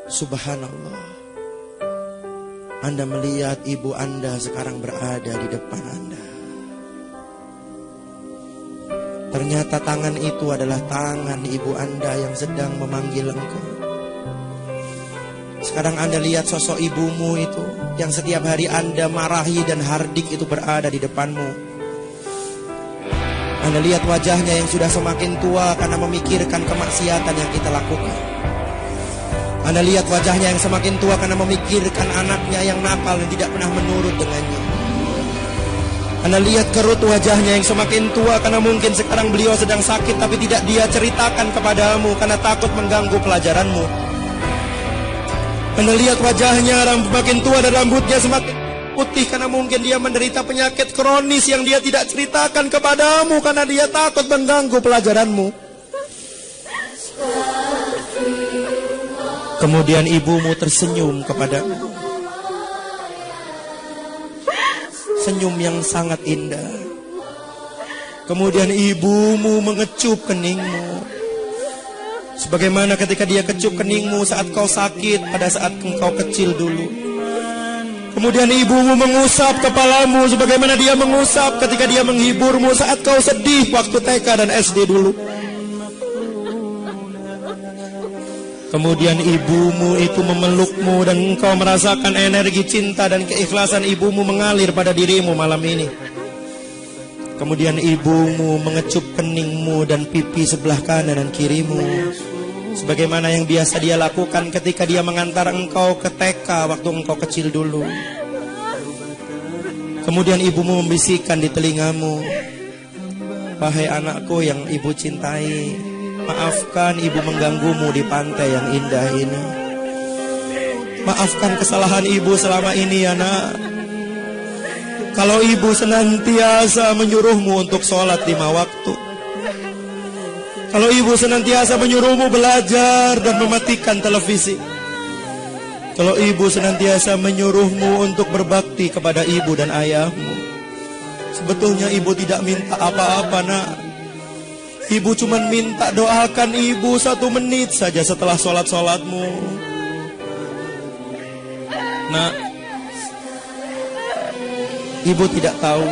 Subhanallah, Anda melihat ibu Anda sekarang berada di depan Anda. Ternyata tangan itu adalah tangan ibu Anda yang sedang memanggil engkau. Sekarang Anda lihat sosok ibumu itu yang setiap hari Anda marahi dan hardik itu berada di depanmu. Anda lihat wajahnya yang sudah semakin tua karena memikirkan kemaksiatan yang kita lakukan. Anda lihat wajahnya yang semakin tua karena memikirkan anaknya yang nakal dan tidak pernah menurut dengannya. Anda lihat kerut wajahnya yang semakin tua karena mungkin sekarang beliau sedang sakit tapi tidak dia ceritakan kepadamu karena takut mengganggu pelajaranmu. Anda lihat wajahnya makin tua dan rambutnya semakin putih karena mungkin dia menderita penyakit kronis yang dia tidak ceritakan kepadamu karena dia takut mengganggu pelajaranmu. Kemudian ibumu tersenyum kepadamu, senyum yang sangat indah. Kemudian ibumu mengecup keningmu, sebagaimana ketika dia kecup keningmu saat kau sakit pada saat engkau kecil dulu. Kemudian ibumu mengusap kepalamu sebagaimana dia mengusap ketika dia menghiburmu saat kau sedih waktu TK dan SD dulu. Kemudian ibumu itu memelukmu dan engkau merasakan energi cinta dan keikhlasan ibumu mengalir pada dirimu malam ini. Kemudian ibumu mengecup keningmu dan pipi sebelah kanan dan kirimu, sebagaimana yang biasa dia lakukan ketika dia mengantar engkau ke TK waktu engkau kecil dulu. Kemudian ibumu membisikkan di telingamu, "Wahai anakku yang ibu cintai, maafkan ibu mengganggumu di pantai yang indah ini. Maafkan kesalahan ibu selama ini ya nak. Kalau ibu senantiasa menyuruhmu untuk sholat 5 waktu. Kalau ibu senantiasa menyuruhmu belajar dan mematikan televisi. Kalau ibu senantiasa menyuruhmu untuk berbakti kepada ibu dan ayahmu. Sebetulnya ibu tidak minta apa-apa nak. Ibu cuma minta doakan ibu 1 menit saja setelah sholat-sholatmu. Nak, ibu tidak tahu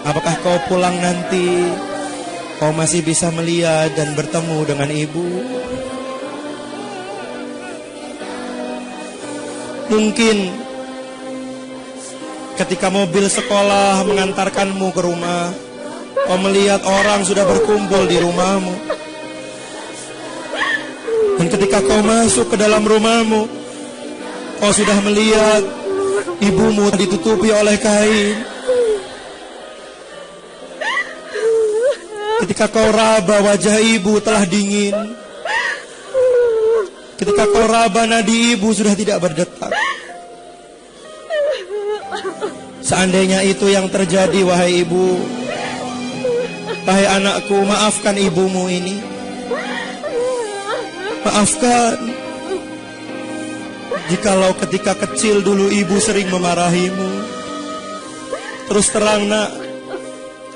apakah kau pulang nanti kau masih bisa melihat dan bertemu dengan ibu. Mungkin ketika mobil sekolah mengantarkanmu ke rumah, kau melihat orang sudah berkumpul di rumahmu. Dan ketika kau masuk ke dalam rumahmu, kau sudah melihat ibumu ditutupi oleh kain. Ketika kau raba, wajah ibu telah dingin. Ketika kau raba, nadi ibu sudah tidak berdetak. Seandainya itu yang terjadi, wahai ibu, wahai anakku, maafkan ibumu ini. Maafkan. Jikalau ketika kecil dulu ibu sering memarahimu. Terus terang nak,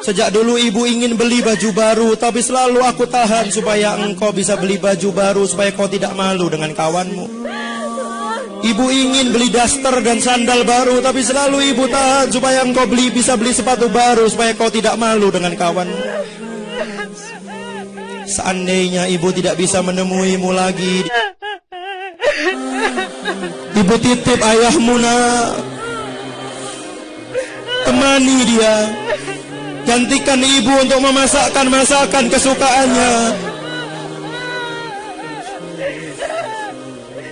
sejak dulu ibu ingin beli baju baru, tapi selalu aku tahan supaya engkau bisa beli baju baru, supaya kau tidak malu dengan kawanmu. Ibu ingin beli daster dan sandal baru, tapi selalu ibu tahan supaya engkau bisa beli sepatu baru, supaya kau tidak malu dengan kawanmu. Seandainya ibu tidak bisa menemuimu lagi, ibu titip ayahmu nak. Temani dia. Gantikan ibu untuk memasakkan masakan kesukaannya.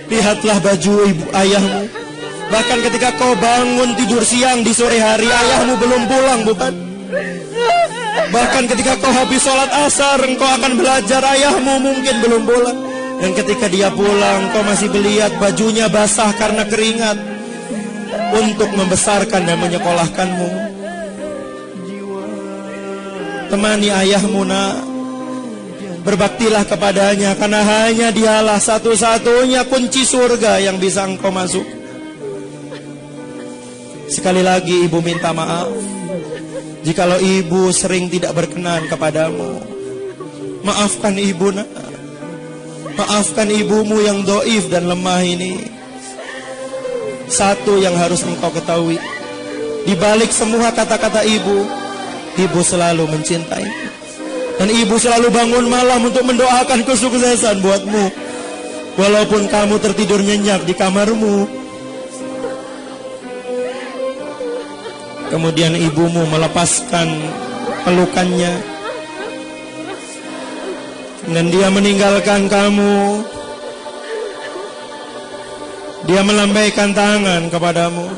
Lihatlah baju ibu ayahmu. Bahkan ketika kau bangun tidur siang di sore hari, ayahmu belum pulang, bukan? Bahkan ketika kau habis sholat asar, engkau akan belajar, ayahmu mungkin belum pulang. Dan ketika dia pulang, kau masih melihat bajunya basah karena keringat untuk membesarkan dan menyekolahkanmu. Temani ayahmu nak. Berbaktilah kepadanya, karena hanya dialah satu-satunya kunci surga yang bisa engkau masuk. Sekali lagi ibu minta maaf jikalau ibu sering tidak berkenan kepadamu. Maafkan ibu nak. Maafkan ibumu yang doif dan lemah ini. Satu yang harus engkau ketahui, di balik semua kata-kata ibu, ibu selalu mencintai. Dan ibu selalu bangun malam untuk mendoakan kesuksesan buatmu. Walaupun kamu tertidur nyenyak di kamarmu. Kemudian ibumu melepaskan pelukannya. Dan dia meninggalkan kamu. Dia melambaikan tangan kepadamu.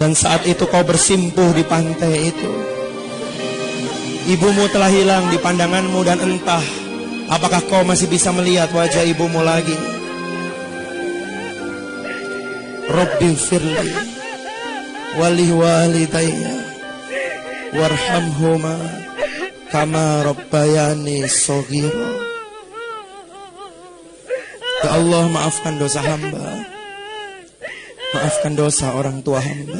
Dan saat itu kau bersimpuh di pantai itu. Ibumu telah hilang di pandanganmu dan entah apakah kau masih bisa melihat wajah ibumu lagi. Rabbi firli wali walidayya warhamhuma kama rabbayani shaghira. Ya Allah, maafkan dosa hamba. Maafkan dosa orang tua hamba.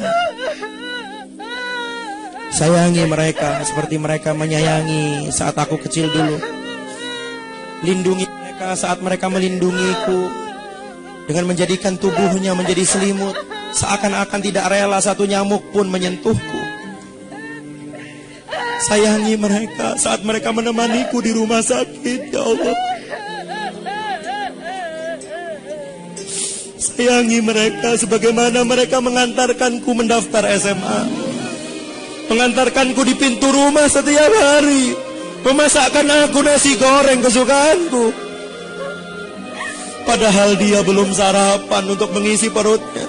Sayangi mereka seperti mereka menyayangi saat aku kecil dulu. Lindungi mereka saat mereka melindungiku, dengan menjadikan tubuhnya menjadi selimut, seakan-akan tidak rela satu nyamuk pun menyentuhku. Sayangi mereka saat mereka menemaniku di rumah sakit, ya Allah. Sayangi mereka sebagaimana mereka mengantarkanku mendaftar SMA, mengantarkanku di pintu rumah setiap hari, memasakkan aku nasi goreng kesukaanku. Padahal dia belum sarapan untuk mengisi perutnya,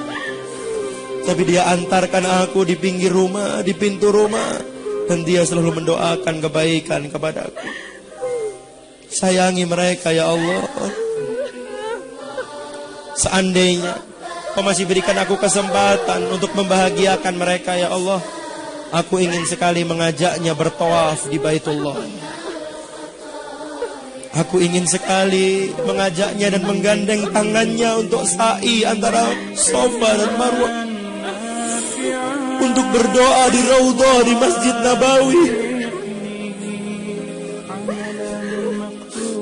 tapi dia antarkan aku di pinggir rumah, di pintu rumah, dan dia selalu mendoakan kebaikan kepadaku. Sayangi mereka, ya Allah. Seandainya Kau masih berikan aku kesempatan untuk membahagiakan mereka, ya Allah, aku ingin sekali mengajaknya bertawaf di Baitullah. Aku ingin sekali mengajaknya dan menggandeng tangannya untuk sa'i antara Safa dan Marwah, untuk berdoa di Raudhah di Masjid Nabawi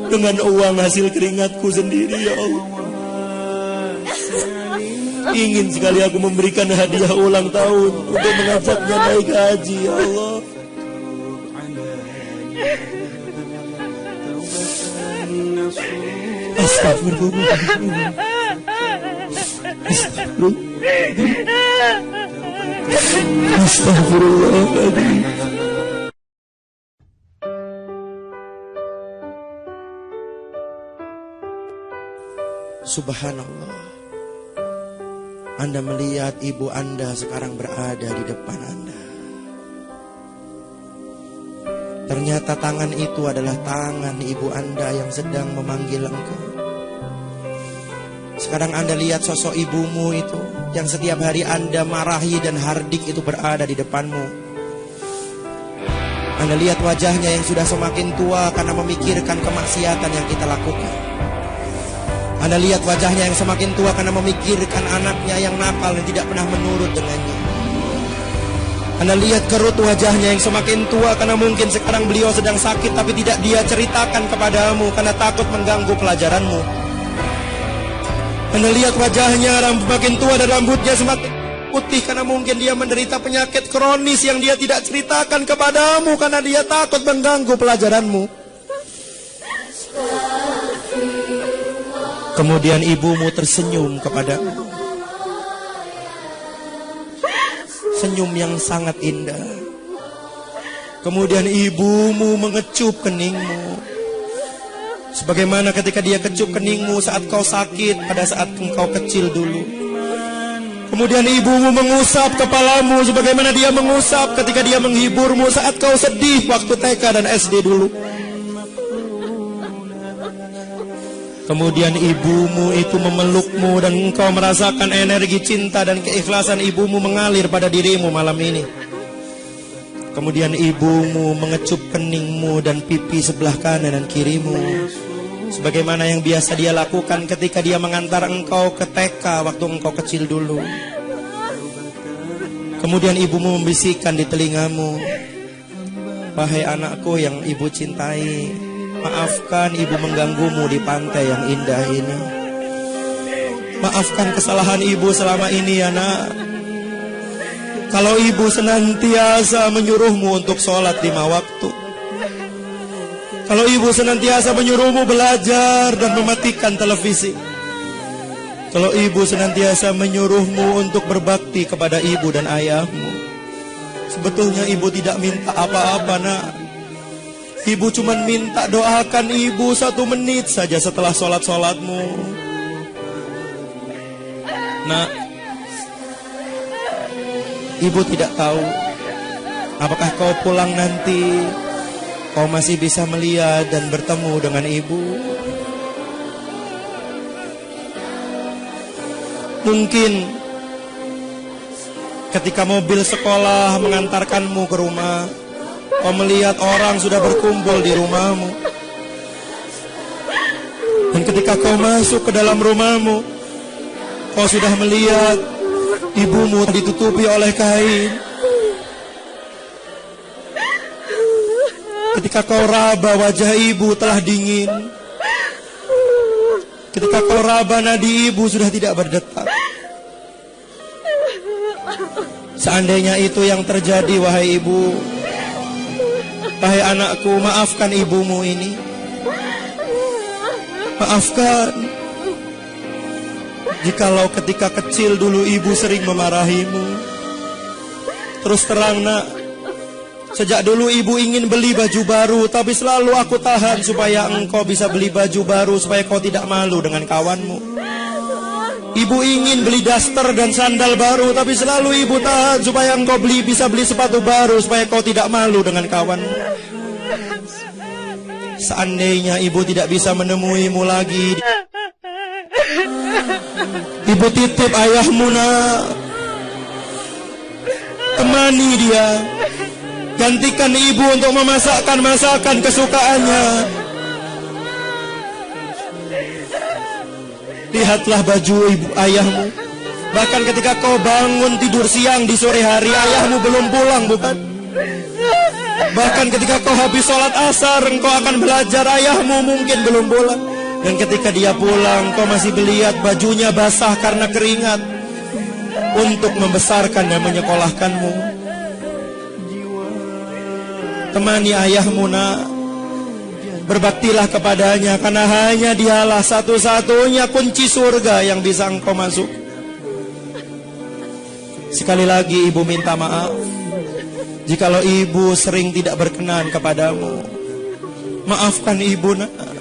dengan uang hasil keringatku sendiri, ya Allah. Ingin sekali aku memberikan hadiah ulang tahun untuk mengajaknya naik haji, ya Allah. Astagfirullah. Astagfirullahaladzim. Subhanallah. Anda melihat ibu Anda sekarang berada di depan Anda. Ternyata tangan itu adalah tangan ibu Anda yang sedang memanggil engkau. Sekarang Anda lihat sosok ibumu itu yang setiap hari Anda marahi dan hardik itu berada di depanmu. Anda lihat wajahnya yang sudah semakin tua karena memikirkan kemaksiatan yang kita lakukan. Anda lihat wajahnya yang semakin tua karena memikirkan anaknya yang nakal dan tidak pernah menurut dengannya. Anda lihat kerut wajahnya yang semakin tua karena mungkin sekarang beliau sedang sakit tapi tidak dia ceritakan kepadamu karena takut mengganggu pelajaranmu. Anda lihat wajahnya makin tua dan rambutnya semakin putih karena mungkin dia menderita penyakit kronis yang dia tidak ceritakan kepadamu karena dia takut mengganggu pelajaranmu. Kemudian ibumu tersenyum kepadamu, senyum yang sangat indah. Kemudian ibumu mengecup keningmu, sebagaimana ketika dia kecup keningmu saat kau sakit pada saat engkau kecil dulu. Kemudian ibumu mengusap kepalamu sebagaimana dia mengusap ketika dia menghiburmu saat kau sedih waktu TK dan SD dulu. Kemudian ibumu itu memelukmu dan engkau merasakan energi cinta dan keikhlasan ibumu mengalir pada dirimu malam ini. Kemudian ibumu mengecup keningmu dan pipi sebelah kanan dan kirimu, sebagaimana yang biasa dia lakukan ketika dia mengantar engkau ke TK waktu engkau kecil dulu. Kemudian ibumu membisikkan di telingamu, "Wahai anakku yang ibu cintai, Maafkan ibu mengganggumu di pantai yang indah ini. Maafkan kesalahan ibu selama ini ya nak. Kalau ibu senantiasa menyuruhmu untuk sholat 5 waktu, kalau ibu senantiasa menyuruhmu belajar dan mematikan televisi, kalau ibu senantiasa menyuruhmu untuk berbakti kepada ibu dan ayahmu, sebetulnya ibu tidak minta apa-apa nak. Ibu cuma minta doakan ibu 1 menit saja setelah sholat-sholatmu. Nak, ibu tidak tahu apakah kau pulang nanti kau masih bisa melihat dan bertemu dengan ibu. Mungkin ketika mobil sekolah mengantarkanmu ke rumah, kau melihat orang sudah berkumpul di rumahmu. Dan ketika kau masuk ke dalam rumahmu, kau sudah melihat ibumu ditutupi oleh kain. Ketika kau raba, wajah ibu telah dingin. Ketika kau raba, nadi ibu sudah tidak berdetak. Seandainya itu yang terjadi, wahai ibu, wahai anakku, maafkan ibumu ini. Maafkan. Jikalau ketika kecil dulu ibu sering memarahimu. Terus terang nak, sejak dulu ibu ingin beli baju baru, tapi selalu aku tahan supaya engkau bisa beli baju baru, supaya kau tidak malu dengan kawanmu. Ibu ingin beli daster dan sandal baru, tapi selalu ibu tahan supaya engkau bisa beli sepatu baru, supaya kau tidak malu dengan kawanmu. Seandainya ibu tidak bisa menemuimu lagi, ibu titip ayahmu nak. Temani dia. Gantikan ibu untuk memasakkan masakan kesukaannya. Lihatlah baju ibu ayahmu. Bahkan ketika kau bangun tidur siang di sore hari, ayahmu belum pulang, bukan? Bahkan ketika kau habis sholat asar, engkau akan belajar, ayahmu mungkin belum pulang. Dan ketika dia pulang, kau masih melihat bajunya basah karena keringat, untuk membesarkan dan menyekolahkanmu. Temani ayahmu nak. Berbaktilah kepadanya, karena hanya dialah satu-satunya kunci surga yang bisa engkau masuk. Sekali lagi ibu minta maaf jikalau ibu sering tidak berkenan kepadamu. Maafkan ibu nak.